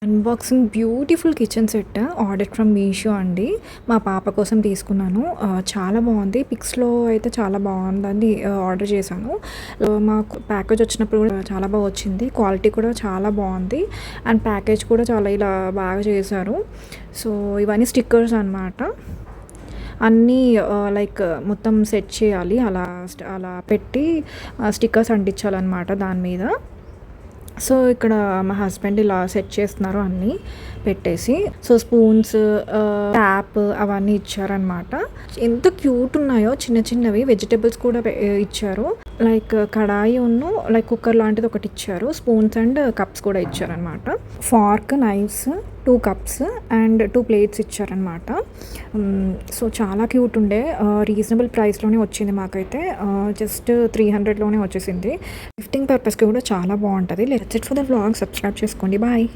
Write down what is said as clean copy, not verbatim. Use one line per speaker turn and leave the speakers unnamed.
Unboxing beautiful kitchen set order from Meesho అండి. మా పాప కోసం తీసుకున్నాను. చాలా బాగుంది. పిక్స్లో అయితే చాలా బాగుందని ఆర్డర్ చేశాను. మాకు ప్యాకేజ్ వచ్చినప్పుడు కూడా చాలా బాగా వచ్చింది. క్వాలిటీ కూడా చాలా బాగుంది అండ్ ప్యాకేజ్ కూడా చాలా ఇలా బాగా చేశారు. సో ఇవన్నీ స్టిక్కర్స్ అనమాట. అన్నీ లైక్ మొత్తం సెట్ చేయాలి, అలా అలా పెట్టి స్టిక్కర్స్ అంటించాలన్నమాట దాని మీద. సో ఇక్కడ మా హస్బెండ్ ఇలా సెట్ చేస్తున్నారు అన్నీ పెట్టేసి. సో స్పూన్స్, ట్యాప్ అవన్నీ ఇచ్చారనమాట. ఎంత క్యూట్ ఉన్నాయో చిన్న చిన్నవి. వెజిటేబుల్స్ కూడా ఇచ్చారు. లైక్ కడాయి లైక్ కుక్కర్ లాంటిది ఒకటి ఇచ్చారు. స్పూన్స్ అండ్ కప్స్ కూడా ఇచ్చారనమాట. ఫార్క్, నైఫ్స్, 2 కప్స్ అండ్ 2 ప్లేట్స్ ఇచ్చారనమాట. సో చాలా క్యూట్ ఉండే. రీజనబుల్ ప్రైస్లోనే వచ్చింది మాకైతే. జస్ట్ 300లోనే వచ్చేసింది. గిఫ్టింగ్ పర్పస్కి కూడా చాలా బాగుంటుంది. Let's it for the vlog. Subscribe చేసుకోండి. బాయ్.